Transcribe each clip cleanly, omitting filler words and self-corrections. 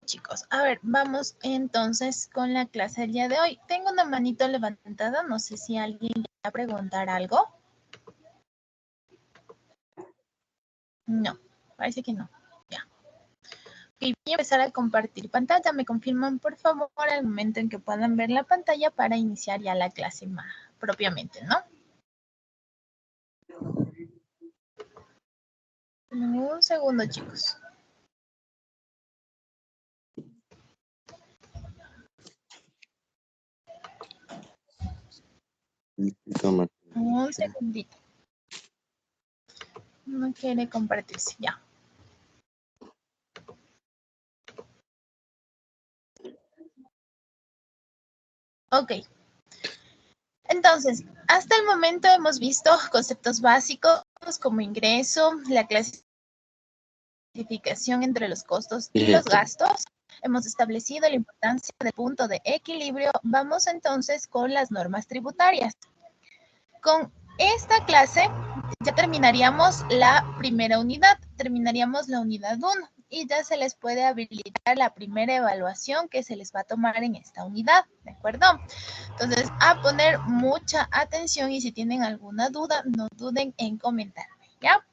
chicos. A ver, vamos entonces con la clase del día de hoy. Tengo una manito levantada, no sé si alguien quiere preguntar algo. No, parece que no. Ya. Ok, voy a empezar a compartir pantalla. Me confirman, por favor, al momento en que puedan ver la pantalla para iniciar ya la clase más propiamente, ¿no? Un segundo, chicos. Un segundito. No quiere compartirse, ya. Ok. Entonces, hasta el momento hemos visto conceptos básicos como ingreso, la clasificación entre los costos y los gastos. Hemos establecido la importancia del punto de equilibrio. Vamos entonces con las normas tributarias. Con esta clase ya terminaríamos la primera unidad, terminaríamos la unidad 1 y ya se les puede habilitar la primera evaluación que se les va a tomar en esta unidad, ¿de acuerdo? Entonces, a poner mucha atención y si tienen alguna duda, no duden en comentarme, ¿ya?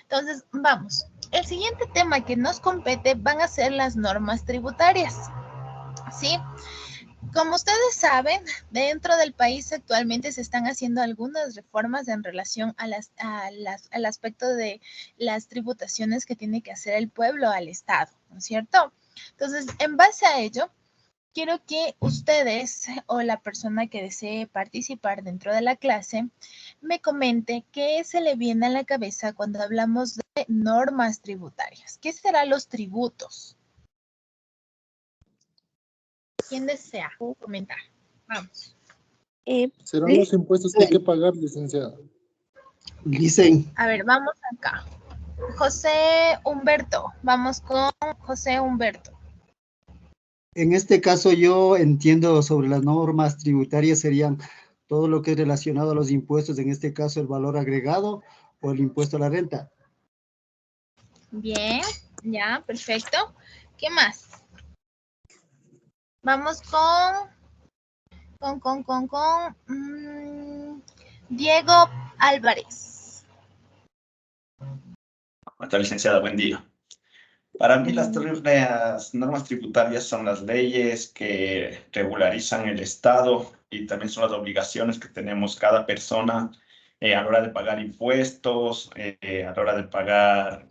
Entonces, vamos. El siguiente tema que nos compete van a ser las normas tributarias, ¿sí? Como ustedes saben, dentro del país actualmente se están haciendo algunas reformas en relación al aspecto de las tributaciones que tiene que hacer el pueblo al Estado, ¿no es cierto? Entonces, en base a ello, quiero que ustedes o la persona que desee participar dentro de la clase me comente qué se le viene a la cabeza cuando hablamos de normas tributarias. ¿Qué serán los tributos? ¿Quién desea comentar? Vamos. Serán los impuestos que hay que pagar, licenciada. Dicen. A ver, vamos acá. José Humberto. Vamos con José Humberto. En este caso yo entiendo sobre las normas tributarias serían todo lo que es relacionado a los impuestos, en este caso el valor agregado o el impuesto a la renta. Bien, ya, perfecto. ¿Qué más? Vamos Diego Álvarez. ¿Cómo está, licenciada? Buen día. Para mí las normas tributarias son las leyes que regularizan el Estado y también son las obligaciones que tenemos cada persona a la hora de pagar impuestos, a la hora de pagar,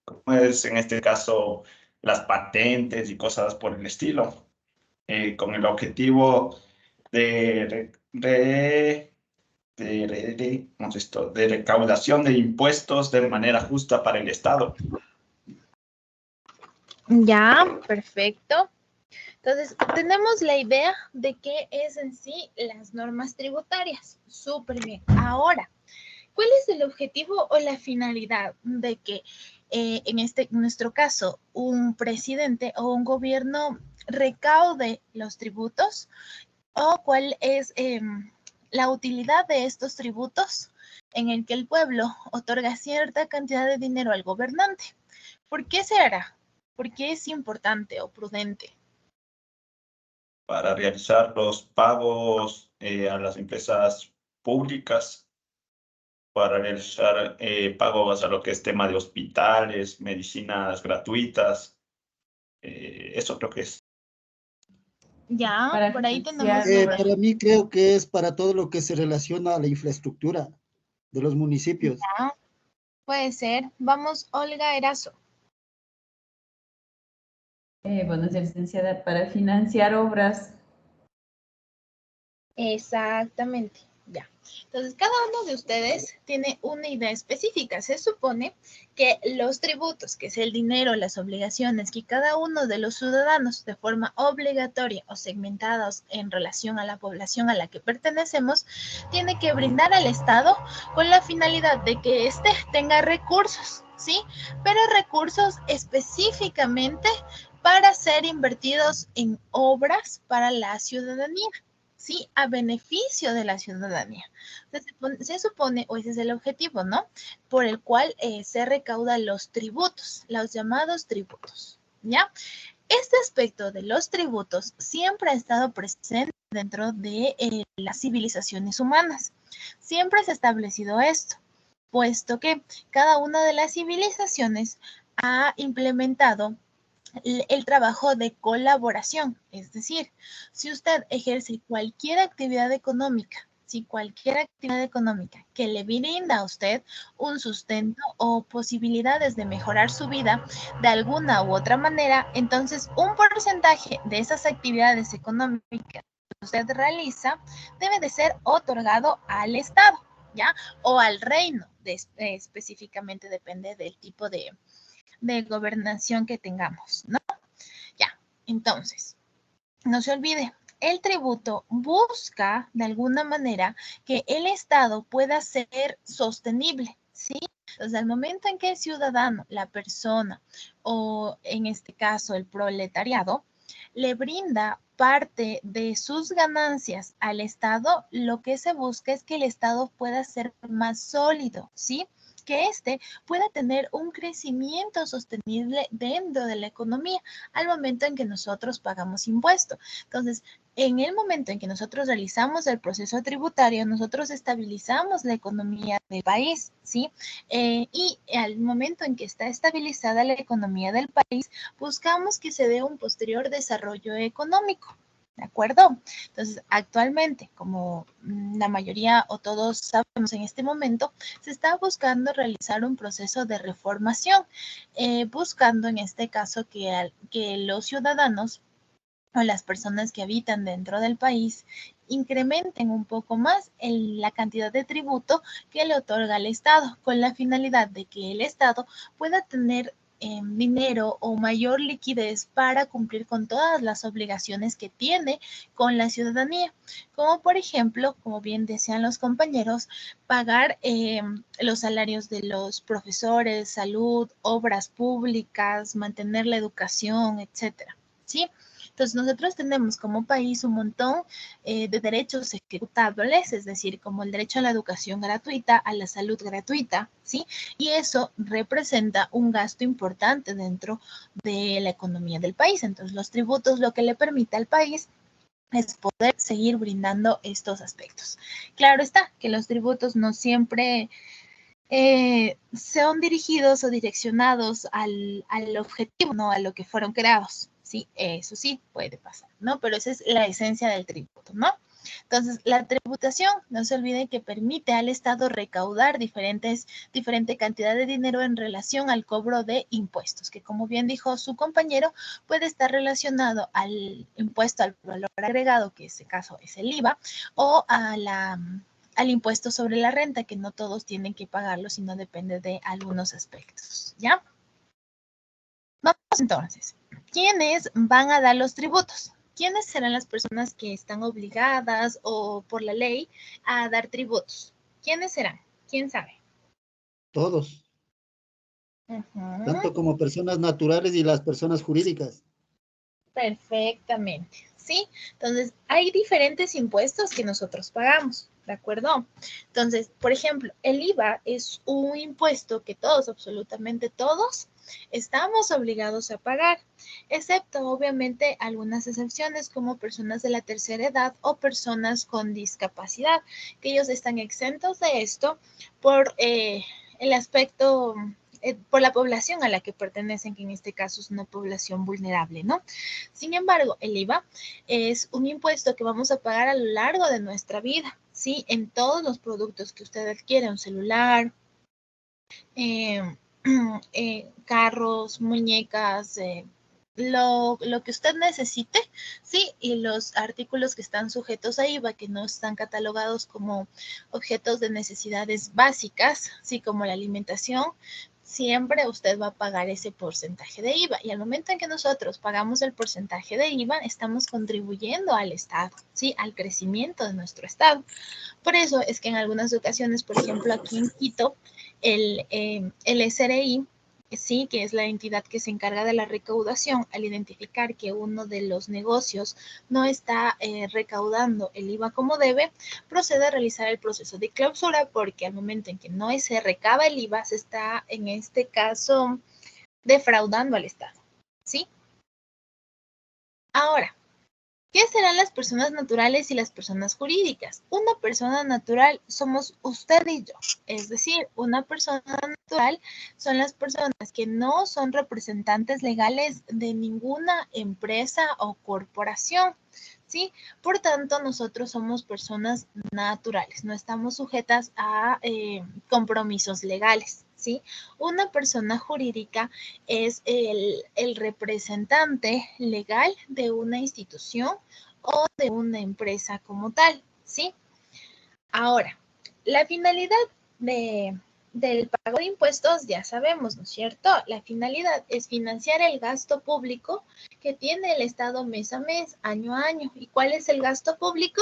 como es en este caso, las patentes y cosas por el estilo, con el objetivo ¿cómo es esto? De recaudación de impuestos de manera justa para el Estado. Ya, perfecto. Entonces, tenemos la idea de qué es en sí las normas tributarias. Súper bien. Ahora, ¿cuál es el objetivo o la finalidad de que en nuestro caso un presidente o un gobierno recaude los tributos? ¿O cuál es la utilidad de estos tributos en el que el pueblo otorga cierta cantidad de dinero al gobernante? ¿Por qué se hará? ¿Por qué es importante o prudente? Para realizar los pagos a las empresas públicas, para realizar pagos a lo que es tema de hospitales, medicinas gratuitas. Eso creo que es. Ya, Para por ahí financiar tenemos... obras. Para mí creo que es para todo lo que se relaciona a la infraestructura de los municipios. Ya, puede ser. Vamos, Olga Erazo. Bueno, señora licenciada, para financiar obras. Exactamente, ya. Entonces, cada uno de ustedes tiene una idea específica. Se supone que los tributos, que es el dinero, las obligaciones que cada uno de los ciudadanos de forma obligatoria o segmentados en relación a la población a la que pertenecemos, tiene que brindar al Estado con la finalidad de que éste tenga recursos, ¿sí? Pero recursos específicamente para ser invertidos en obras para la ciudadanía. ¿Sí? A beneficio de la ciudadanía. Se supone, o ese es el objetivo, ¿no? Por el cual se recaudan los tributos, los llamados tributos. ¿ya? Este aspecto de los tributos siempre ha estado presente dentro de las civilizaciones humanas. Siempre se ha establecido esto, puesto que cada una de las civilizaciones ha implementado el trabajo de colaboración. Es decir, si usted ejerce cualquier actividad económica, que le brinda a usted un sustento o posibilidades de mejorar su vida de alguna u otra manera, entonces un porcentaje de esas actividades económicas que usted realiza debe de ser otorgado al Estado, ¿ya? O al reino, específicamente depende del tipo de gobernación que tengamos, ¿no? Ya, entonces, no se olvide, el tributo busca de alguna manera que el Estado pueda ser sostenible, ¿sí? Entonces, al momento en que el ciudadano, la persona o en este caso el proletariado, le brinda parte de sus ganancias al Estado, lo que se busca es que el Estado pueda ser más sólido, ¿sí? Que éste pueda tener un crecimiento sostenible dentro de la economía al momento en que nosotros pagamos impuestos. Entonces, en el momento en que nosotros realizamos el proceso tributario, nosotros estabilizamos la economía del país, ¿sí? Y al momento en que está estabilizada la economía del país, buscamos que se dé un posterior desarrollo económico. ¿De acuerdo? Entonces, actualmente, como la mayoría o todos sabemos en este momento, se está buscando realizar un proceso de reformación, buscando en este caso que los ciudadanos o las personas que habitan dentro del país incrementen un poco más la cantidad de tributo que le otorga el Estado, con la finalidad de que el Estado pueda tener dinero o mayor liquidez para cumplir con todas las obligaciones que tiene con la ciudadanía, como por ejemplo, como bien decían los compañeros, pagar los salarios de los profesores, salud, obras públicas, mantener la educación, etcétera, ¿sí? Entonces, nosotros tenemos como país un montón de derechos ejecutables, es decir, como el derecho a la educación gratuita, a la salud gratuita, ¿sí? Y eso representa un gasto importante dentro de la economía del país. Entonces, los tributos lo que le permite al país es poder seguir brindando estos aspectos. Claro está que los tributos no siempre son dirigidos o direccionados al objetivo, no a lo que fueron creados. Sí, eso sí puede pasar, ¿no? Pero esa es la esencia del tributo, ¿no? Entonces, la tributación, no se olviden que permite al Estado recaudar diferente cantidad de dinero en relación al cobro de impuestos, que como bien dijo su compañero, puede estar relacionado al impuesto al valor agregado, que en este caso es el IVA, o al impuesto sobre la renta, que no todos tienen que pagarlo, sino depende de algunos aspectos, ¿ya? Vamos entonces. ¿Quiénes van a dar los tributos? ¿Quiénes serán las personas que están obligadas o por la ley a dar tributos? ¿Quiénes serán? ¿Quién sabe? Todos, tanto como personas naturales y las personas jurídicas. Perfectamente, ¿sí? Entonces, hay diferentes impuestos que nosotros pagamos, ¿de acuerdo? Entonces, por ejemplo, el IVA es un impuesto que todos, absolutamente todos, estamos obligados a pagar, excepto obviamente algunas excepciones como personas de la tercera edad o personas con discapacidad, que ellos están exentos de esto por el aspecto por la población a la que pertenecen, que en este caso es una población vulnerable, ¿no? Sin embargo, el IVA es un impuesto que vamos a pagar a lo largo de nuestra vida, ¿sí? En todos los productos que usted adquiere, un celular, carros, muñecas, lo que usted necesite, ¿sí? Y los artículos que están sujetos a IVA, que no están catalogados como objetos de necesidades básicas, ¿sí? Como la alimentación, siempre usted va a pagar ese porcentaje de IVA. Y al momento en que nosotros pagamos el porcentaje de IVA, estamos contribuyendo al Estado, ¿sí? Al crecimiento de nuestro Estado. Por eso es que en algunas ocasiones, por ejemplo, aquí en Quito, el SRI, sí, que es la entidad que se encarga de la recaudación, al identificar que uno de los negocios no está recaudando el IVA como debe, procede a realizar el proceso de clausura, porque al momento en que no se recaba el IVA, se está, en este caso, defraudando al Estado, ¿sí? Ahora, ¿qué serán las personas naturales y las personas jurídicas? Una persona natural somos usted y yo. Es decir, una persona natural son las personas que no son representantes legales de ninguna empresa o corporación, ¿sí? Por tanto, nosotros somos personas naturales, no estamos sujetas a compromisos legales, ¿sí? Una persona jurídica es el representante legal de una institución o de una empresa como tal, ¿sí? Ahora, la finalidad del pago de impuestos ya sabemos, ¿no es cierto? La finalidad es financiar el gasto público que tiene el Estado mes a mes, año a año. ¿Y cuál es el gasto público?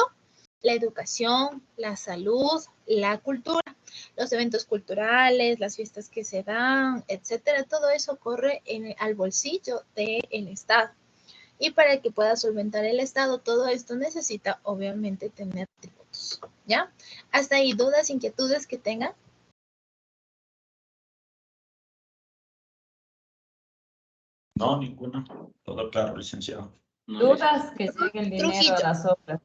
La educación, la salud, la cultura, los eventos culturales, las fiestas que se dan, etcétera. Todo eso corre al bolsillo del Estado. Y para que pueda solventar el Estado, todo esto necesita, obviamente, tener tributos, ¿ya? ¿Hasta ahí dudas, inquietudes que tengan? No, ninguna. Todo claro, licenciado. Dudas que llegue el dinero a las obras.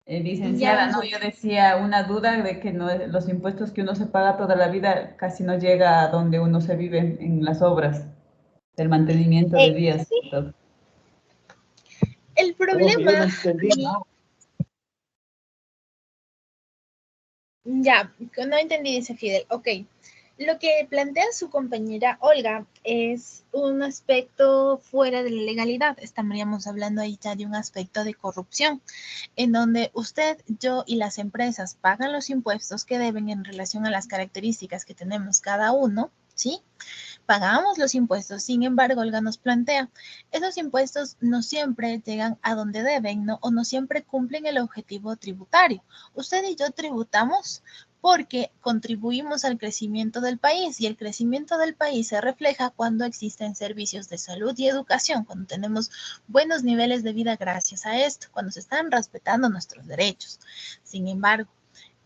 Licenciada, no, yo decía una duda de que no, los impuestos que uno se paga toda la vida casi no llega a donde uno se vive en las obras, del mantenimiento de vías. Sí. El problema... Ya, no entendí, dice Fidel. Ok, lo que plantea su compañera Olga es un aspecto fuera de la legalidad. Estaríamos hablando ahí ya de un aspecto de corrupción, en donde usted, yo y las empresas pagan los impuestos que deben en relación a las características que tenemos cada uno, ¿sí? Pagamos los impuestos, sin embargo, Olga nos plantea, esos impuestos no siempre llegan a donde deben, ¿no? O no siempre cumplen el objetivo tributario. Usted y yo tributamos porque contribuimos al crecimiento del país y el crecimiento del país se refleja cuando existen servicios de salud y educación, cuando tenemos buenos niveles de vida gracias a esto, cuando se están respetando nuestros derechos. Sin embargo,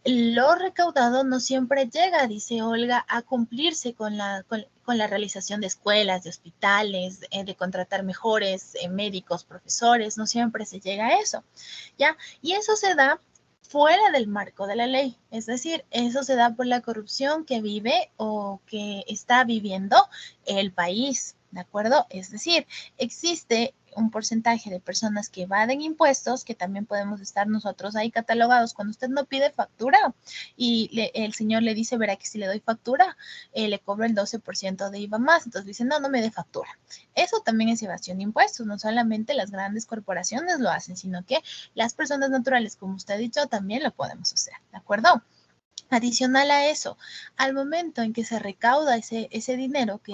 lo recaudado no siempre llega, dice Olga, a cumplirse con la realización de escuelas, de hospitales, de contratar mejores médicos, profesores, no siempre se llega a eso, ¿ya? Y eso se da fuera del marco de la ley, es decir, eso se da por la corrupción que vive o que está viviendo el país, ¿de acuerdo? Es decir, existe un porcentaje de personas que evaden impuestos, que también podemos estar nosotros ahí catalogados. Cuando usted no pide factura y el señor le dice, verá que si le doy factura, le cobro el 12% de IVA más. Entonces dice, no, no me dé factura. Eso también es evasión de impuestos. No solamente las grandes corporaciones lo hacen, sino que las personas naturales, como usted ha dicho, también lo podemos hacer. ¿De acuerdo? Adicional a eso, al momento en que se recauda ese dinero, que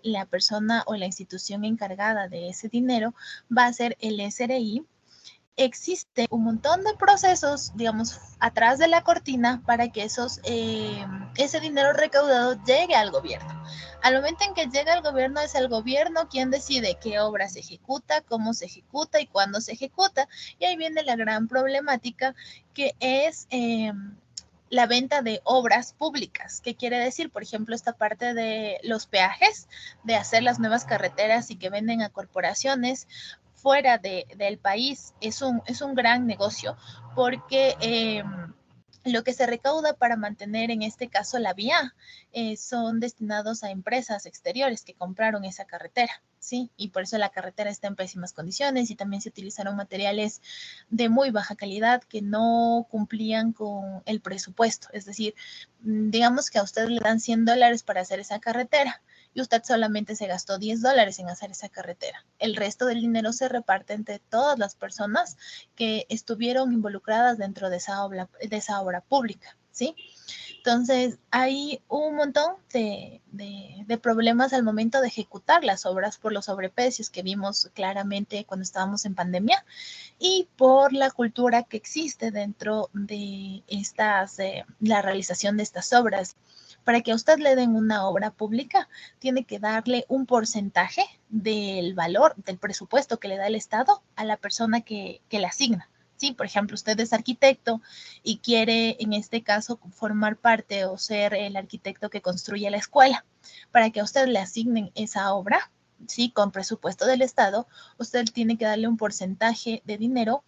la persona o la institución encargada de ese dinero va a ser el SRI, existe un montón de procesos, digamos, atrás de la cortina para que ese dinero recaudado llegue al gobierno. Al momento en que llega al gobierno, es el gobierno quien decide qué obra se ejecuta, cómo se ejecuta y cuándo se ejecuta. Y ahí viene la gran problemática que es... la venta de obras públicas. ¿Qué quiere decir? Por ejemplo, esta parte de los peajes, de hacer las nuevas carreteras y que venden a corporaciones fuera del país, es un gran negocio porque lo que se recauda para mantener en este caso la vía son destinados a empresas exteriores que compraron esa carretera, ¿sí? Y por eso la carretera está en pésimas condiciones y también se utilizaron materiales de muy baja calidad que no cumplían con el presupuesto. Es decir, digamos que a usted le dan $100 para hacer esa carretera y usted solamente se gastó $10 en hacer esa carretera. El resto del dinero se reparte entre todas las personas que estuvieron involucradas dentro de esa obra pública, ¿sí? Entonces, hay un montón de problemas al momento de ejecutar las obras por los sobreprecios que vimos claramente cuando estábamos en pandemia y por la cultura que existe dentro de la realización de estas obras. Para que a usted le den una obra pública, tiene que darle un porcentaje del valor, del presupuesto que le da el Estado a la persona que la asigna, Sí, por ejemplo, usted es arquitecto y quiere, en este caso, formar parte o ser el arquitecto que construye la escuela. Para que a usted le asignen esa obra, sí, con presupuesto del Estado, usted tiene que darle un porcentaje de dinero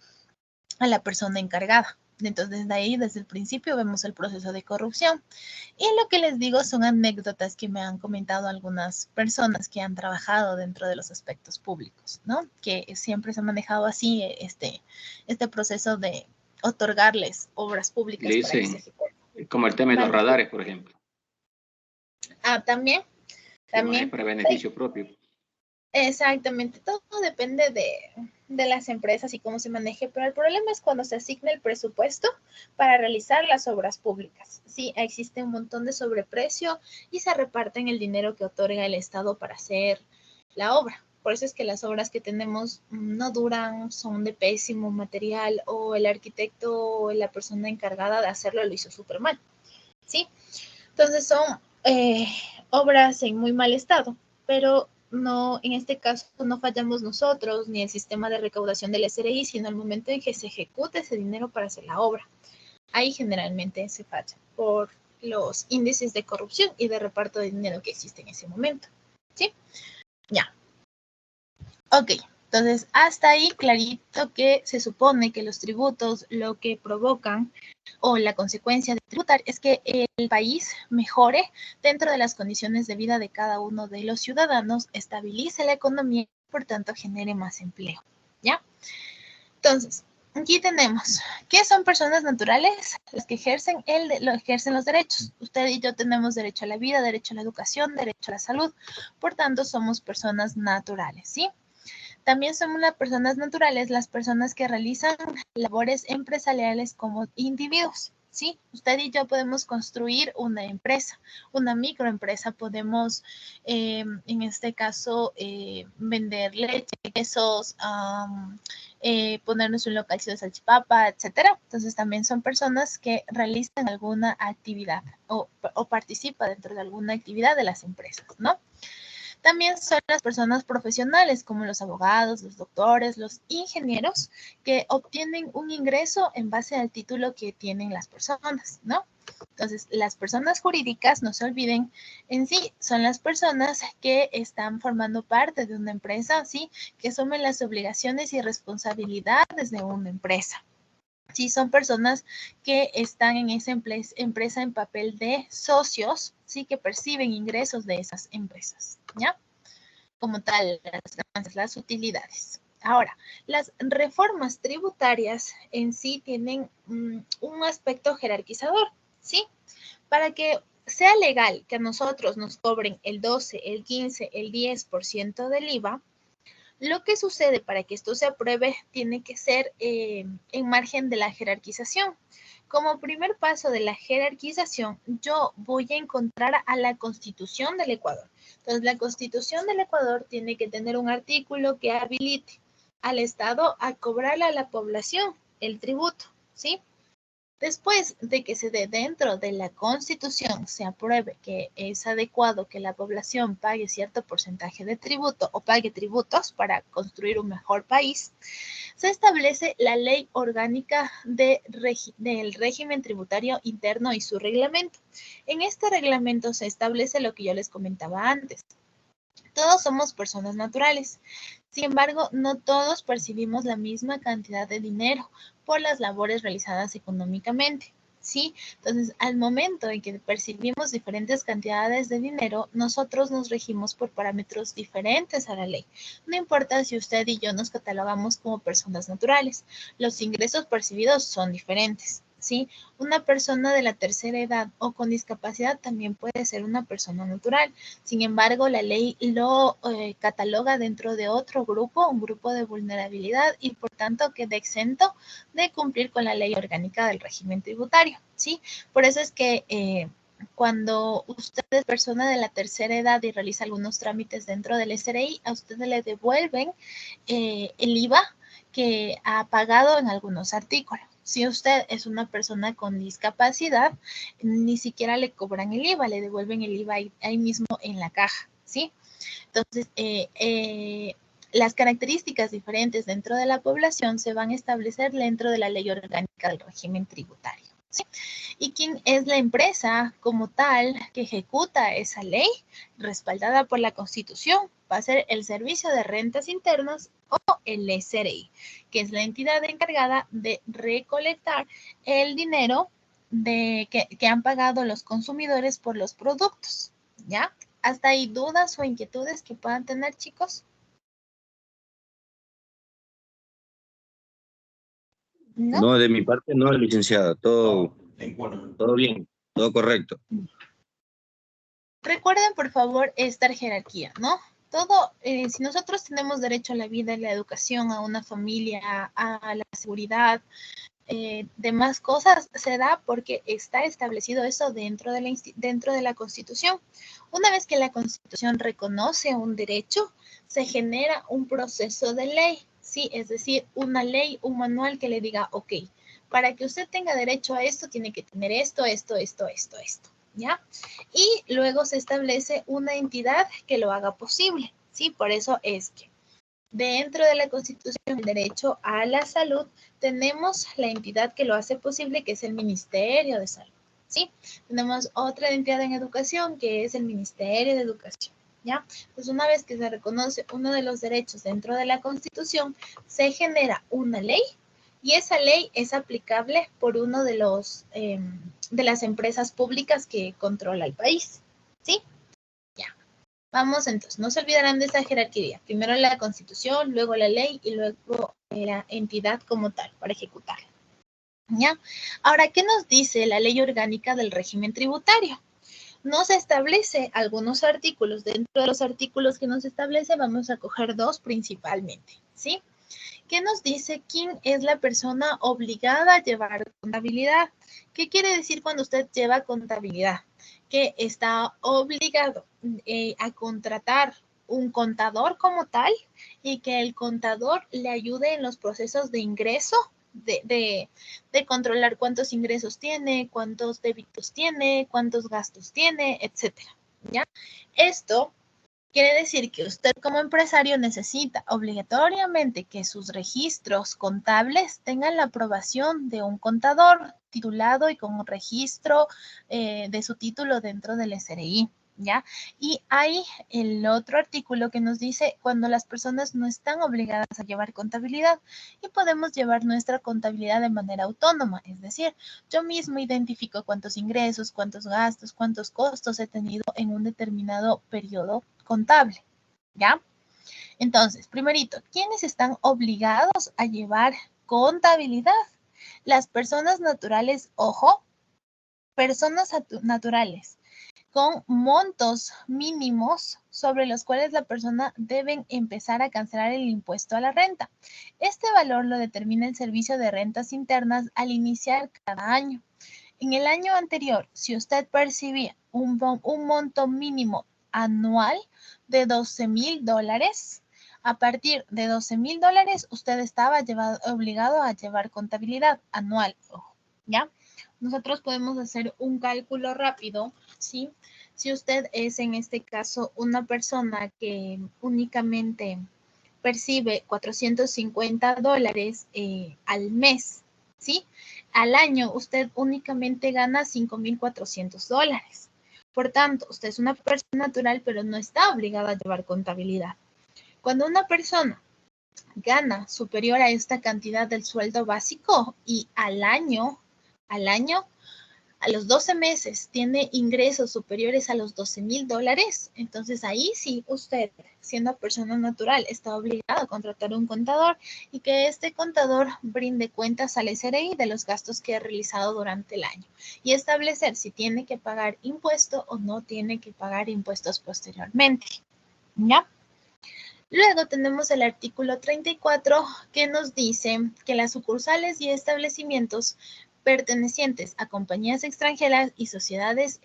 a la persona encargada. Entonces, de ahí, desde el principio, vemos el proceso de corrupción. Y lo que les digo son anécdotas que me han comentado algunas personas que han trabajado dentro de los aspectos públicos, ¿no? Que siempre se ha manejado así este proceso de otorgarles obras públicas para que se ejecuten. Como el tema de los radares, por ejemplo. Ah, también. Es para beneficio propio. Exactamente, todo depende de las empresas y cómo se maneje, pero el problema es cuando se asigna el presupuesto para realizar las obras públicas. Sí, existe un montón de sobreprecio y se reparten el dinero que otorga el Estado para hacer la obra. Por eso es que las obras que tenemos no duran, son de pésimo material o el arquitecto o la persona encargada de hacerlo lo hizo súper mal. ¿Sí? Entonces son obras en muy mal estado, pero no, en este caso no fallamos nosotros ni el sistema de recaudación del SRI, sino el momento en que se ejecuta ese dinero para hacer la obra. Ahí generalmente se falla por los índices de corrupción y de reparto de dinero que existe en ese momento. ¿Sí? Ya. Ok. Entonces, hasta ahí clarito que se supone que los tributos lo que provocan o la consecuencia de tributar es que el país mejore dentro de las condiciones de vida de cada uno de los ciudadanos, estabilice la economía y por tanto genere más empleo, ¿ya? Entonces, aquí tenemos, ¿qué son personas naturales? Las que ejercen los derechos. Usted y yo tenemos derecho a la vida, derecho a la educación, derecho a la salud, por tanto somos personas naturales, ¿sí? También son las personas naturales las personas que realizan labores empresariales como individuos, ¿sí? Usted y yo podemos construir una empresa, una microempresa, podemos, en este caso, vender leche, quesos, ponernos un localcito de salchipapa, etcétera. Entonces, también son personas que realizan alguna actividad o participan dentro de alguna actividad de las empresas, ¿no? También son las personas profesionales como los abogados, los doctores, los ingenieros que obtienen un ingreso en base al título que tienen las personas, ¿no? Entonces, las personas jurídicas, no se olviden, en sí son las personas que están formando parte de una empresa, ¿sí? Que asumen las obligaciones y responsabilidades de una empresa. Sí, son personas que están en esa empresa en papel de socios, sí, que perciben ingresos de esas empresas, ¿ya? Como tal, las ganancias, las utilidades. Ahora, las reformas tributarias en sí tienen un aspecto jerarquizador, ¿sí? Para que sea legal que a nosotros nos cobren el 12, el 15, el 10% del IVA, lo que sucede para que esto se apruebe tiene que ser en margen de la jerarquización. Como primer paso de la jerarquización, yo voy a encontrar a la Constitución del Ecuador. Entonces, la Constitución del Ecuador tiene que tener un artículo que habilite al Estado a cobrarle a la población el tributo, ¿sí? Después de que se dé dentro de la Constitución, se apruebe que es adecuado que la población pague cierto porcentaje de tributo o pague tributos para construir un mejor país, se establece la Ley Orgánica del Régimen Tributario Interno y su reglamento. En este reglamento se establece lo que yo les comentaba antes. Todos somos personas naturales. Sin embargo, no todos percibimos la misma cantidad de dinero por las labores realizadas económicamente, ¿sí? Entonces, al momento en que percibimos diferentes cantidades de dinero, nosotros nos regimos por parámetros diferentes a la ley. No importa si usted y yo nos catalogamos como personas naturales, los ingresos percibidos son diferentes. ¿Sí? Una persona de la tercera edad o con discapacidad también puede ser una persona natural. Sin embargo, la ley lo cataloga dentro de otro grupo, un grupo de vulnerabilidad y por tanto queda exento de cumplir con la ley orgánica del régimen tributario. ¿Sí? Por eso es que cuando usted es persona de la tercera edad y realiza algunos trámites dentro del SRI, a usted le devuelven el IVA que ha pagado en algunos artículos. Si usted es una persona con discapacidad, ni siquiera le cobran el IVA, le devuelven el IVA ahí mismo en la caja, ¿sí? Entonces, las características diferentes dentro de la población se van a establecer dentro de la ley orgánica del régimen tributario, ¿sí? ¿Y quién es la empresa como tal que ejecuta esa ley respaldada por la Constitución? Va a ser el Servicio de Rentas Internas o el SRI, que es la entidad encargada de recolectar el dinero que han pagado los consumidores por los productos, ¿ya? ¿Hasta ahí dudas o inquietudes que puedan tener, chicos? No, de mi parte no, licenciada. Todo bien, todo correcto. Recuerden, por favor, esta jerarquía, ¿no? Todo, si nosotros tenemos derecho a la vida, a la educación, a una familia, a la seguridad, demás cosas, se da porque está establecido eso dentro de la Constitución. Una vez que la Constitución reconoce un derecho, se genera un proceso de ley, ¿sí? Es decir, una ley, un manual que le diga, ok, para que usted tenga derecho a esto, tiene que tener esto, ¿ya? Y luego se establece una entidad que lo haga posible, ¿sí? Por eso es que dentro de la Constitución, el derecho a la salud, tenemos la entidad que lo hace posible, que es el Ministerio de Salud, ¿sí? Tenemos otra entidad en educación, que es el Ministerio de Educación, ¿ya? Pues una vez que se reconoce uno de los derechos dentro de la Constitución, se genera una ley, y esa ley es aplicable por uno de las empresas públicas que controla el país, ¿sí? Ya. Vamos entonces, no se olvidarán de esa jerarquía. Primero la Constitución, luego la ley y luego la entidad como tal para ejecutarla. ¿Ya? Ahora, ¿qué nos dice la ley orgánica del régimen tributario? Nos establece algunos artículos. Dentro de los artículos que nos establece, vamos a coger dos principalmente, ¿sí? ¿Qué nos dice quién es la persona obligada a llevar contabilidad? ¿Qué quiere decir cuando usted lleva contabilidad? Que está obligado a contratar un contador como tal y que el contador le ayude en los procesos de ingreso, de controlar cuántos ingresos tiene, cuántos débitos tiene, cuántos gastos tiene, etcétera, ¿ya? Esto quiere decir que usted como empresario necesita obligatoriamente que sus registros contables tengan la aprobación de un contador titulado y con un registro de su título dentro del SRI, ¿ya? Y hay el otro artículo que nos dice cuando las personas no están obligadas a llevar contabilidad y podemos llevar nuestra contabilidad de manera autónoma, es decir, yo mismo identifico cuántos ingresos, cuántos gastos, cuántos costos he tenido en un determinado periodo contable, ¿ya? Entonces, primerito, ¿quiénes están obligados a llevar contabilidad? Las personas naturales, ojo, personas naturales con montos mínimos sobre los cuales la persona debe empezar a cancelar el impuesto a la renta. Este valor lo determina el Servicio de Rentas Internas al iniciar cada año. En el año anterior, si usted percibía un monto mínimo anual de $12,000, a partir de $12,000, usted estaba obligado a llevar contabilidad anual, ¿ya? Nosotros podemos hacer un cálculo rápido, ¿sí? Si usted es en este caso una persona que únicamente percibe $450 al mes, ¿sí? Al año usted únicamente gana $5,400. Por tanto, usted es una persona natural, pero no está obligada a llevar contabilidad. Cuando una persona gana superior a esta cantidad del sueldo básico y al año, a los 12 meses tiene ingresos superiores a los $12,000, entonces ahí sí usted, siendo persona natural, está obligado a contratar un contador y que este contador brinde cuentas al SRI de los gastos que ha realizado durante el año y establecer si tiene que pagar impuesto o no tiene que pagar impuestos posteriormente, ¿ya? Luego tenemos el artículo 34 que nos dice que las sucursales y establecimientos pertenecientes a compañías extranjeras y sociedades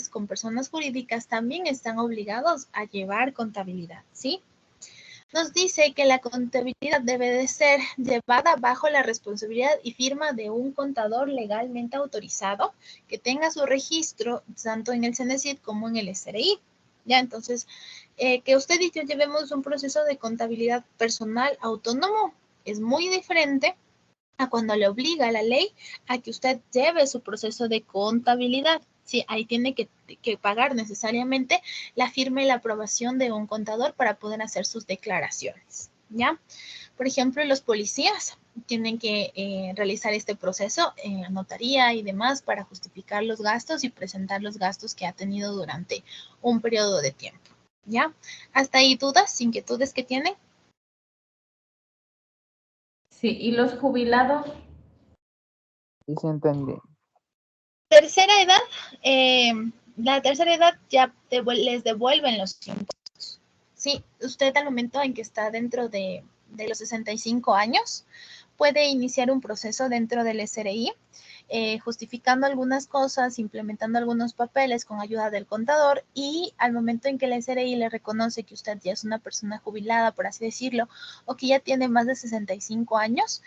con personas jurídicas también están obligados a llevar contabilidad, ¿sí? Nos dice que la contabilidad debe de ser llevada bajo la responsabilidad y firma de un contador legalmente autorizado que tenga su registro tanto en el CENESID como en el SRI. Ya, entonces, que usted y yo llevemos un proceso de contabilidad personal autónomo es muy diferente a cuando le obliga la ley a que usted lleve su proceso de contabilidad. Sí, ahí tiene que pagar necesariamente la firma y la aprobación de un contador para poder hacer sus declaraciones, ¿ya? Por ejemplo, los policías tienen que realizar este proceso en la notaría y demás para justificar los gastos y presentar los gastos que ha tenido durante un periodo de tiempo, ¿ya? ¿Hasta ahí dudas, inquietudes que tienen? Sí, ¿y los jubilados? Sí, se entendí. Tercera edad, la tercera edad ya les devuelven los impuestos. Sí, usted al momento en que está dentro de los 65 años, puede iniciar un proceso dentro del SRI, justificando algunas cosas, implementando algunos papeles con ayuda del contador, y al momento en que el SRI le reconoce que usted ya es una persona jubilada, por así decirlo, o que ya tiene más de 65 años,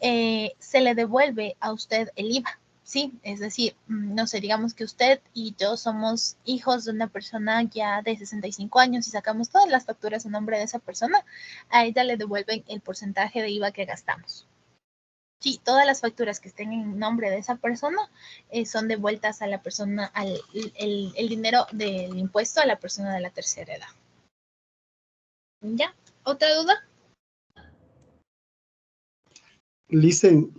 se le devuelve a usted el IVA. Sí, es decir, no sé, digamos que usted y yo somos hijos de una persona ya de 65 años y sacamos todas las facturas en nombre de esa persona, a ella le devuelven el porcentaje de IVA que gastamos. Sí, todas las facturas que estén en nombre de esa persona son devueltas a la persona, el dinero del impuesto a la persona de la tercera edad. ¿Ya? ¿Otra duda? Listen,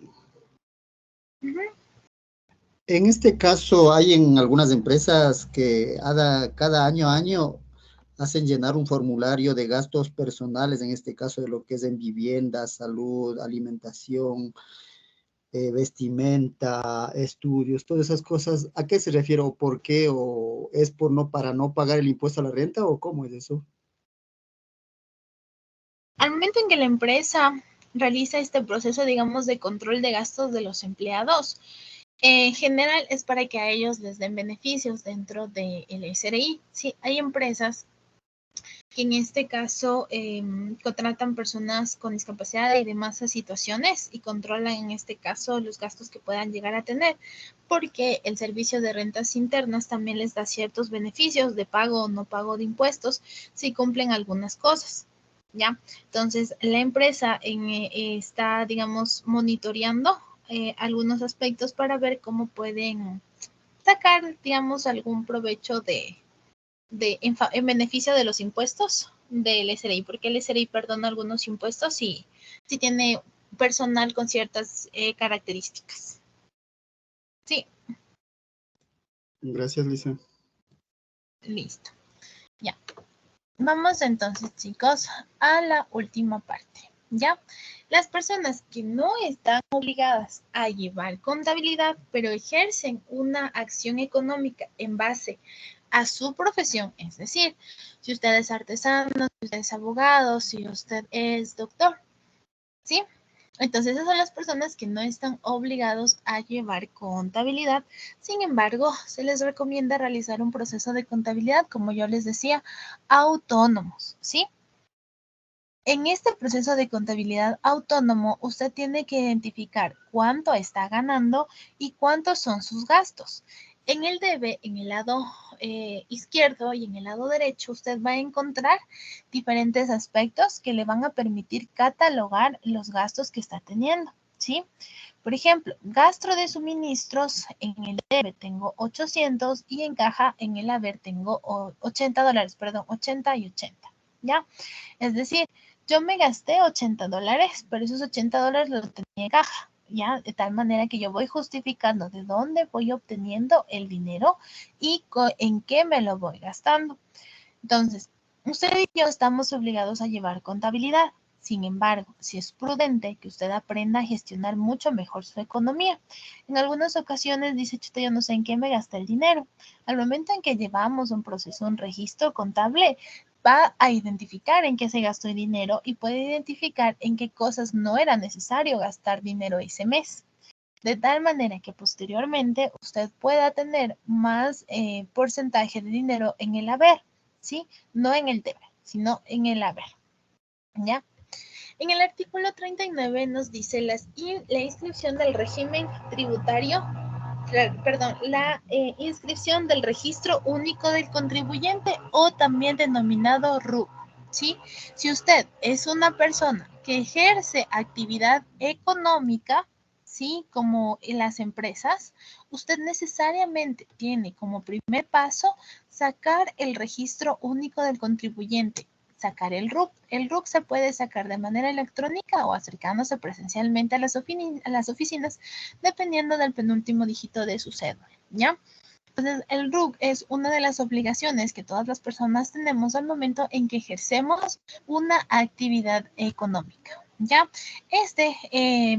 en este caso hay en algunas empresas que cada año hacen llenar un formulario de gastos personales, en este caso de lo que es en vivienda, salud, alimentación, vestimenta, estudios, todas esas cosas. ¿A qué se refiere o por qué? ¿O es para no pagar el impuesto a la renta o cómo es eso? Al momento en que la empresa realiza este proceso, digamos, de control de gastos de los empleados, en general es para que a ellos les den beneficios dentro del SRI. Sí, hay empresas que en este caso contratan personas con discapacidad y demás situaciones y controlan en este caso los gastos que puedan llegar a tener, porque el servicio de rentas internas también les da ciertos beneficios de pago o no pago de impuestos si cumplen algunas cosas. ¿Ya? Entonces, la empresa está, digamos, monitoreando algunos aspectos para ver cómo pueden sacar, digamos, algún provecho en beneficio de los impuestos del SRI, porque el SRI perdona algunos impuestos y si tiene personal con ciertas características. Sí. Gracias, Lisa. Listo. Ya. Vamos entonces, chicos, a la última parte, ¿ya? Las personas que no están obligadas a llevar contabilidad, pero ejercen una acción económica en base a su profesión, es decir, si usted es artesano, si usted es abogado, si usted es doctor, ¿sí? Entonces, esas son las personas que no están obligados a llevar contabilidad. Sin embargo, se les recomienda realizar un proceso de contabilidad, como yo les decía, autónomos, ¿sí? En este proceso de contabilidad autónomo, usted tiene que identificar cuánto está ganando y cuántos son sus gastos. En el debe, en el lado izquierdo y en el lado derecho, usted va a encontrar diferentes aspectos que le van a permitir catalogar los gastos que está teniendo, ¿sí? Por ejemplo, gasto de suministros, en el debe tengo 800 y en caja, en el haber tengo $80, perdón, 80 y 80, ¿ya? Es decir, yo me gasté $80, pero esos $80 los tenía en caja, ¿ya? De tal manera que yo voy justificando de dónde voy obteniendo el dinero y en qué me lo voy gastando. Entonces, usted y yo estamos obligados a llevar contabilidad. Sin embargo, si es prudente que usted aprenda a gestionar mucho mejor su economía. En algunas ocasiones dice, chuta, yo no sé en qué me gasté el dinero. Al momento en que llevamos un proceso, un registro contable, va a identificar en qué se gastó el dinero y puede identificar en qué cosas no era necesario gastar dinero ese mes. De tal manera que posteriormente usted pueda tener más porcentaje de dinero en el haber, ¿sí? No en el deber, sino en el haber, ¿ya? En el artículo 39 nos dice la inscripción del régimen tributario la inscripción del registro único del contribuyente o también denominado RUC, ¿sí? Si usted es una persona que ejerce actividad económica, ¿sí? Como en las empresas, usted necesariamente tiene como primer paso sacar el registro único del contribuyente, sacar el RUC. El RUC se puede sacar de manera electrónica o acercándose presencialmente a las oficinas, dependiendo del penúltimo dígito de su cédula, ¿ya? Entonces, el RUC es una de las obligaciones que todas las personas tenemos al momento en que ejercemos una actividad económica, ¿ya?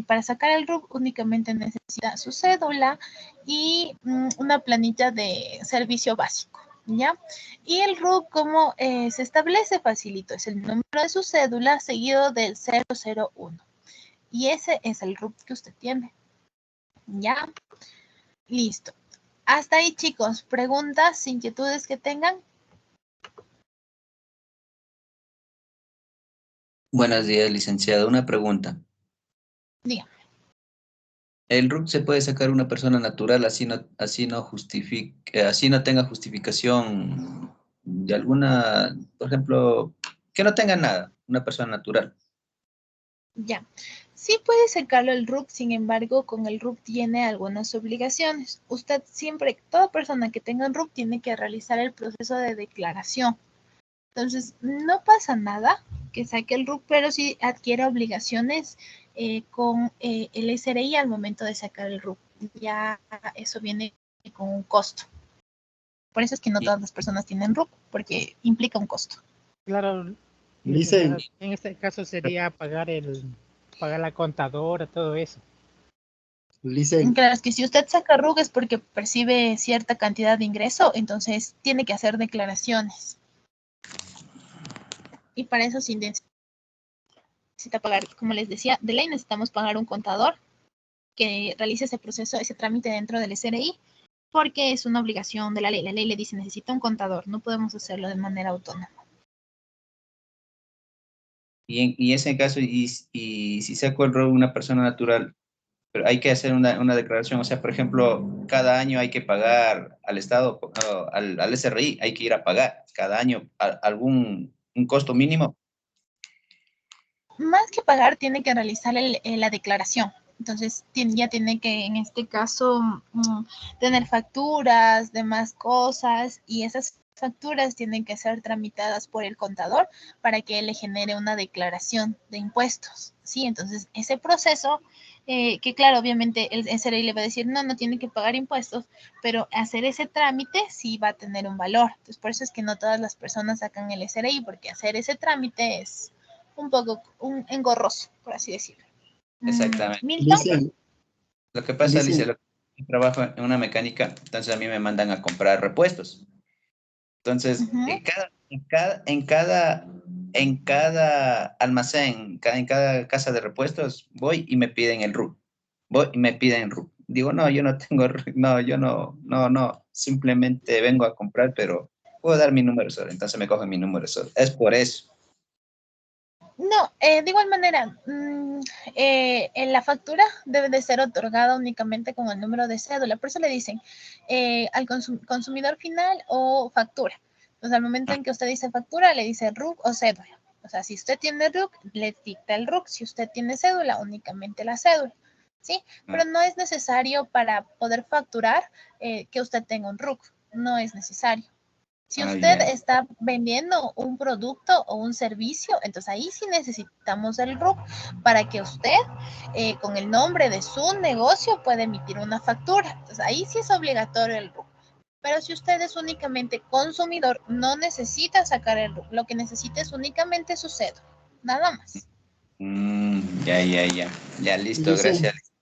Para sacar el RUC únicamente necesita su cédula y una planilla de servicio básico, ¿ya? Y el RUC, ¿cómo se establece? Facilito, es el número de su cédula seguido del 001. Y ese es el RUC que usted tiene, ¿ya? Listo. Hasta ahí, chicos. ¿Preguntas, inquietudes que tengan? Buenos días, licenciado. Una pregunta. Dígame. ¿El RUC se puede sacar una persona natural así no tenga justificación de alguna, por ejemplo, que no tenga nada, una persona natural? Ya. Sí puede sacarlo el RUC, sin embargo, con el RUC tiene algunas obligaciones. Usted siempre, toda persona que tenga un RUC tiene que realizar el proceso de declaración. Entonces, no pasa nada que saque el RUC, pero sí adquiere obligaciones con el SRI al momento de sacar el RUC. Ya eso viene con un costo. Por eso es que no todas las personas tienen RUC, porque implica un costo. Claro, Dicen, en este caso sería pagar la contadora, todo eso. dicen, Claro, es que si usted saca RUC es porque percibe cierta cantidad de ingreso, entonces tiene que hacer declaraciones. Y para eso sí necesita pagar, como les decía, de ley necesitamos pagar un contador que realice ese proceso, ese trámite dentro del SRI, porque es una obligación de la ley. La ley le dice, necesita un contador, no podemos hacerlo de manera autónoma. Y ese caso, y si saco el RUC una persona natural, pero hay que hacer una declaración, o sea, por ejemplo, cada año hay que pagar al Estado, al SRI, hay que ir a pagar cada año un costo mínimo. Más que pagar, tiene que realizar la declaración. Entonces, ya tiene que, en este caso, tener facturas, demás cosas, y esas facturas tienen que ser tramitadas por el contador para que él le genere una declaración de impuestos, ¿sí? Entonces, ese proceso, que claro, obviamente el SRI le va a decir, no tiene que pagar impuestos, pero hacer ese trámite sí va a tener un valor. Entonces, por eso es que no todas las personas sacan el SRI, porque hacer ese trámite es un poco engorroso, por así decirlo. Exactamente. Milton. Lo que pasa, Alicia, yo trabajo en una mecánica, entonces a mí me mandan a comprar repuestos. Entonces, en cada almacén, en cada casa de repuestos, voy y me piden el RUC. Digo, no, yo no tengo RUC, no, yo no, simplemente vengo a comprar, pero puedo dar mi número solo, entonces me cogen mi número solo. Es por eso. No, de igual manera, en la factura debe de ser otorgada únicamente con el número de cédula. Por eso le dicen al consumidor final o factura. Entonces, al momento en que usted dice factura, le dice RUC o cédula. O sea, si usted tiene RUC, le dicta el RUC. Si usted tiene cédula, únicamente la cédula. ¿Sí? Pero no es necesario para poder facturar que usted tenga un RUC. No es necesario. Si usted está vendiendo un producto o un servicio, entonces ahí sí necesitamos el RUC para que usted, con el nombre de su negocio, pueda emitir una factura. Entonces ahí sí es obligatorio el RUC. Pero si usted es únicamente consumidor, no necesita sacar el RUC. Lo que necesita es únicamente su cédula. Nada más. Ya, listo, gracias.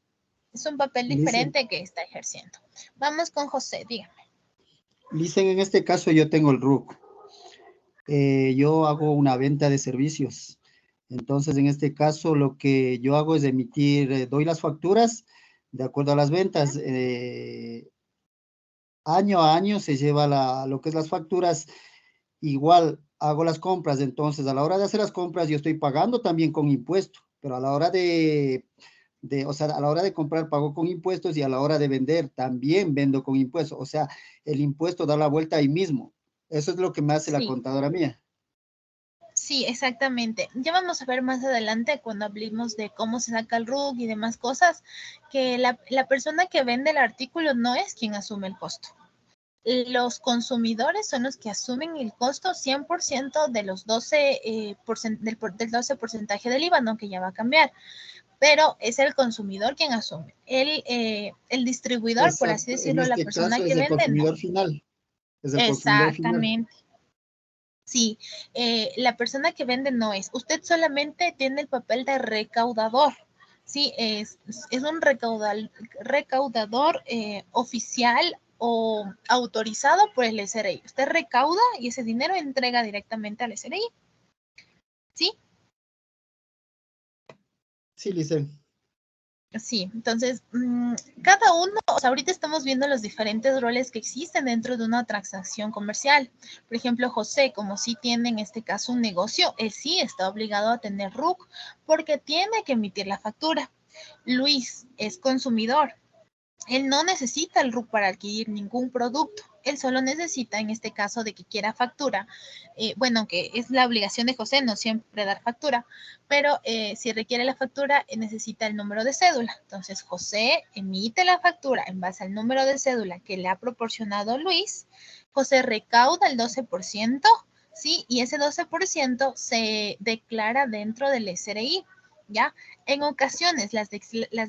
Es un papel diferente que está ejerciendo. Vamos con José, dígame. Dicen, en este caso yo tengo el RUC. Yo hago una venta de servicios. Entonces, en este caso, lo que yo hago es emitir, doy las facturas de acuerdo a las ventas. Año a año se lleva lo que es las facturas. Igual hago las compras. Entonces, a la hora de hacer las compras, yo estoy pagando también con impuesto. Pero a la hora de o sea, a la hora de comprar pago con impuestos y a la hora de vender también vendo con impuestos. O sea, el impuesto da la vuelta ahí mismo. Eso es lo que me hace la contadora mía. Sí, exactamente. Ya vamos a ver más adelante cuando hablemos de cómo se saca el RUC y demás cosas, que la persona que vende el artículo no es quien asume el costo. Los consumidores son los que asumen el costo 100% de los 12, del 12% del IVA, ¿no? Que ya va a cambiar. Pero es el consumidor quien asume. El distribuidor, por así decirlo, en la este persona caso que es el vende, consumidor no. final. Es el consumidor final. Exactamente. Sí, la persona que vende no es. Usted solamente tiene el papel de recaudador. Sí, es un recaudador oficial o autorizado por el SRI. Usted recauda y ese dinero entrega directamente al SRI. ¿Sí? Sí, Licen. Sí, entonces, cada uno, o sea, ahorita estamos viendo los diferentes roles que existen dentro de una transacción comercial. Por ejemplo, José, como sí tiene en este caso un negocio, él sí está obligado a tener RUC porque tiene que emitir la factura. Luis es consumidor. Él no necesita el RUC para adquirir ningún producto. Él solo necesita, en este caso de que quiera factura, bueno, que es la obligación de José, no siempre dar factura, pero si requiere la factura, necesita el número de cédula. Entonces, José emite la factura en base al número de cédula que le ha proporcionado Luis. José recauda el 12%, ¿sí? Y ese 12% se declara dentro del SRI. ¿Ya? En ocasiones, las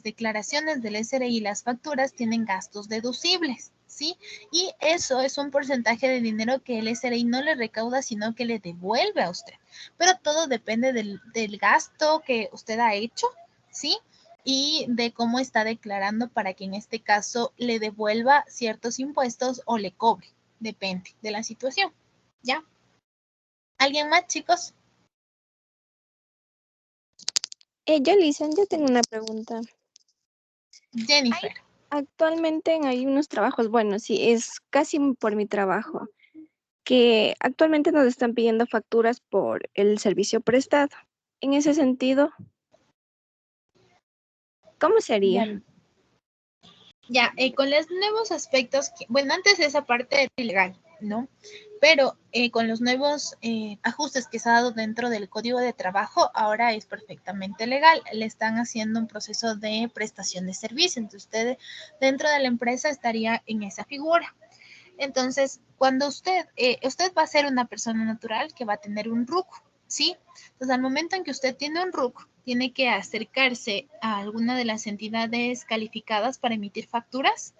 declaraciones del SRI y las facturas tienen gastos deducibles, ¿sí? Y eso es un porcentaje de dinero que el SRI no le recauda, sino que le devuelve a usted. Pero todo depende del gasto que usted ha hecho, ¿sí? Y de cómo está declarando para que en este caso le devuelva ciertos impuestos o le cobre. Depende de la situación, ¿ya? ¿Alguien más, chicos? Yo tengo una pregunta. Jennifer. Actualmente hay unos trabajos, bueno, sí, es casi por mi trabajo, que actualmente nos están pidiendo facturas por el servicio prestado. En ese sentido, ¿cómo sería? Ya, con los nuevos aspectos, bueno, antes esa parte era ilegal, ¿no? Pero con los nuevos ajustes que se ha dado dentro del Código de Trabajo, ahora es perfectamente legal. Le están haciendo un proceso de prestación de servicio. Entonces, usted dentro de la empresa estaría en esa figura. Entonces, cuando usted va a ser una persona natural que va a tener un RUC, ¿sí? Entonces, al momento en que usted tiene un RUC, tiene que acercarse a alguna de las entidades calificadas para emitir facturas,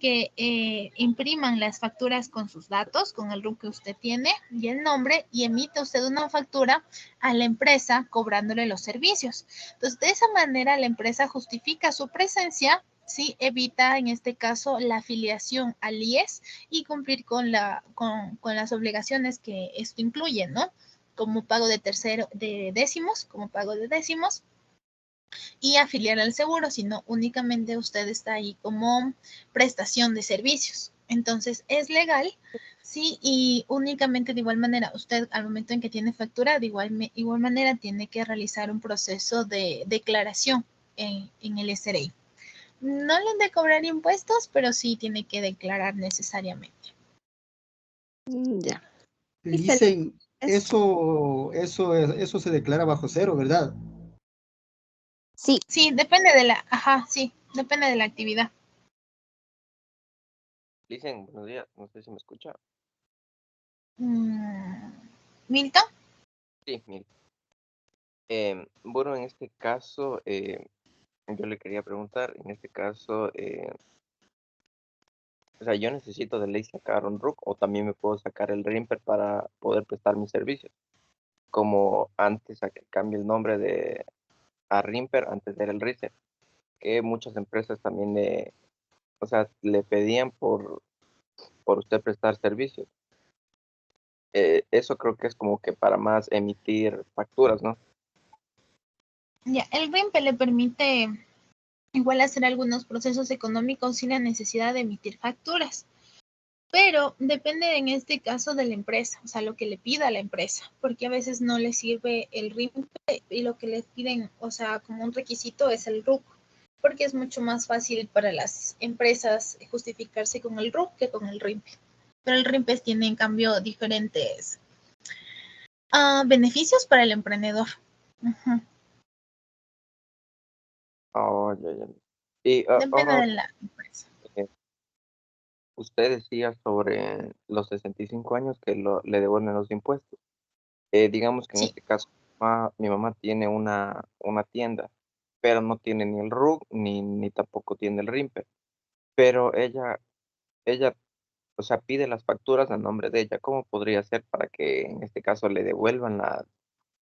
que impriman las facturas con sus datos, con el RUC que usted tiene y el nombre, y emite usted una factura a la empresa cobrándole los servicios. Entonces, de esa manera, la empresa justifica su presencia, ¿sí? Evita, en este caso, la afiliación al IES y cumplir con las obligaciones que esto incluye, ¿no? Como pago de décimos, como pago de décimos, y afiliar al seguro, sino únicamente usted está ahí como prestación de servicios. Entonces, es legal, sí, y únicamente de igual manera, usted al momento en que tiene factura, de igual manera tiene que realizar un proceso de declaración en el SRI. No le han de cobrar impuestos, pero sí tiene que declarar necesariamente. Ya. Dicen, eso se declara bajo cero, ¿verdad? Sí. Sí, depende de depende de la actividad. Dicen, buenos días, no sé si me escucha. ¿Milton? Sí, Milton. Bueno, en este caso, yo le quería preguntar, en este caso, o sea, yo necesito de ley sacar un RUC o también me puedo sacar el RIMPER para poder prestar mis servicios. Como antes a que cambie el nombre a RIMPER, antes era el RISER, que muchas empresas también o sea, le pedían por usted prestar servicios. Eso creo que es como que para más emitir facturas, ¿no? Ya, el RIMPE le permite igual hacer algunos procesos económicos sin la necesidad de emitir facturas. Pero depende en este caso de la empresa, o sea, lo que le pida a la empresa, porque a veces no le sirve el RIMPE y lo que le piden, o sea, como un requisito es el RUC. porque es mucho más fácil para las empresas justificarse con el RUC que con el RIMPE. Pero el RIMPE tiene en cambio diferentes beneficios para el emprendedor. Uh-huh. Oh, ya. Y depende de la empresa. Usted decía sobre los 65 años que le devuelven los impuestos. Digamos que en este caso mi mamá tiene una tienda, pero no tiene ni el RUC ni tampoco tiene el RIMPE. Pero ella, o sea, pide las facturas a nombre de ella. ¿Cómo podría ser para que en este caso le devuelvan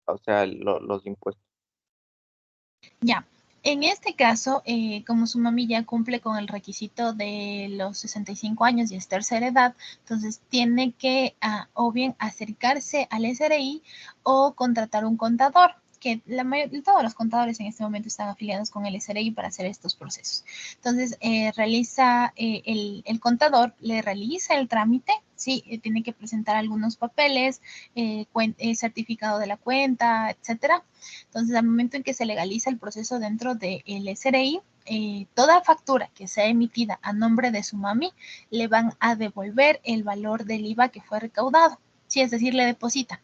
los impuestos? Ya, en este caso, como su mami ya cumple con el requisito de los 65 años y es tercera edad, entonces tiene que o bien acercarse al SRI o contratar un contador, que todos los contadores en este momento están afiliados con el SRI para hacer estos procesos. Entonces, el contador le realiza el trámite, sí, tiene que presentar algunos papeles, certificado de la cuenta, etcétera. Entonces, al momento en que se legaliza el proceso dentro del SRI, toda factura que sea emitida a nombre de su mami, le van a devolver el valor del IVA que fue recaudado. Sí, es decir, le depositan.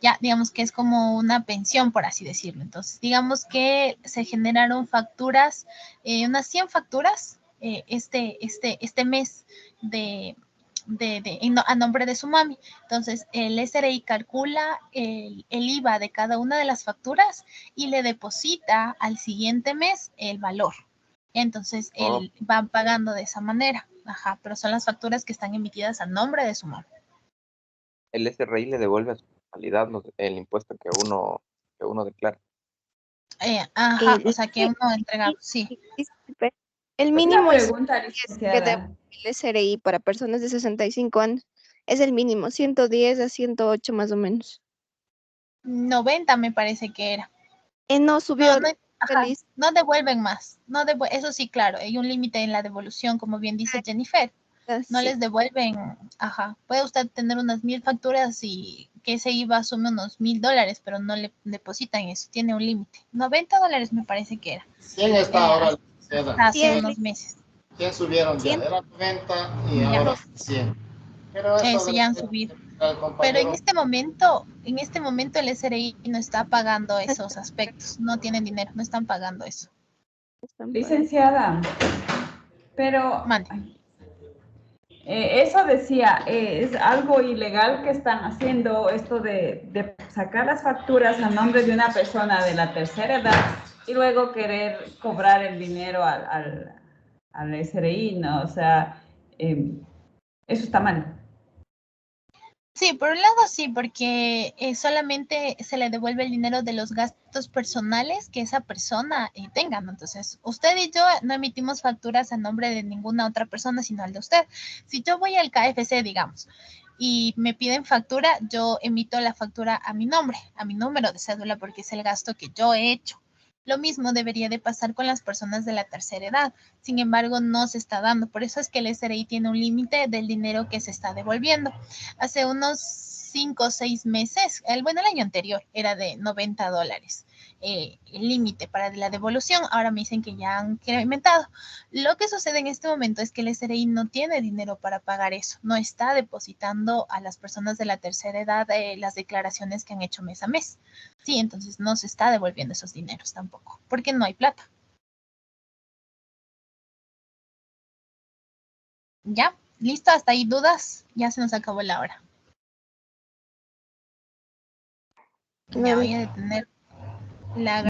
Ya, digamos que es como una pensión, por así decirlo. Entonces, digamos que se generaron facturas, unas 100 facturas este mes a nombre de su mami. Entonces, el SRI calcula el IVA de cada una de las facturas y le deposita al siguiente mes el valor. Entonces, él va pagando de esa manera. Ajá, pero son las facturas que están emitidas a nombre de su mami. El SRI le devuelve a su totalidad el impuesto que uno declara. O sea, que uno entrega, sí. Disculpe, el mínimo es que debe el SRI para personas de 65 años. Es el mínimo, 110 a 108 más o menos. 90 me parece que era. No subió. No devuelven más. Eso sí, claro, hay un límite en la devolución, como bien dice Jennifer. No les devuelven, puede usted tener unas 1000 facturas y que ese IVA asume unos $1000, pero no le depositan eso, tiene un límite. $90 me parece que era. 100 está ahora. Hace unos meses. 100 subieron ya, era 90 y ahora 100. Pero eso ya han subido. Pero en este momento el SRI no está pagando esos aspectos, no tienen dinero, no están pagando eso. Licenciada, pero eso decía, es algo ilegal que están haciendo esto de sacar las facturas a nombre de una persona de la tercera edad y luego querer cobrar el dinero al SRI, ¿no? O sea, eso está mal. Sí, por un lado sí, porque solamente se le devuelve el dinero de los gastos personales que esa persona tenga, ¿no? Entonces, usted y yo no emitimos facturas a nombre de ninguna otra persona, sino al de usted. Si yo voy al KFC, digamos, y me piden factura, yo emito la factura a mi nombre, a mi número de cédula, porque es el gasto que yo he hecho. Lo mismo debería de pasar con las personas de la tercera edad. Sin embargo, no se está dando. Por eso es que el SRI tiene un límite del dinero que se está devolviendo. Hace unos 5 o 6 meses, el año anterior era de $90 el límite para la devolución. Ahora me dicen que ya han incrementado. Lo que sucede en este momento es que el SRI no tiene dinero para pagar eso. No está depositando a las personas de la tercera edad las declaraciones que han hecho mes a mes. Sí, entonces no se está devolviendo esos dineros tampoco, porque no hay plata. ¿Ya? ¿Listo? ¿Hasta ahí dudas? Ya se nos acabó la hora. Ya voy a detener la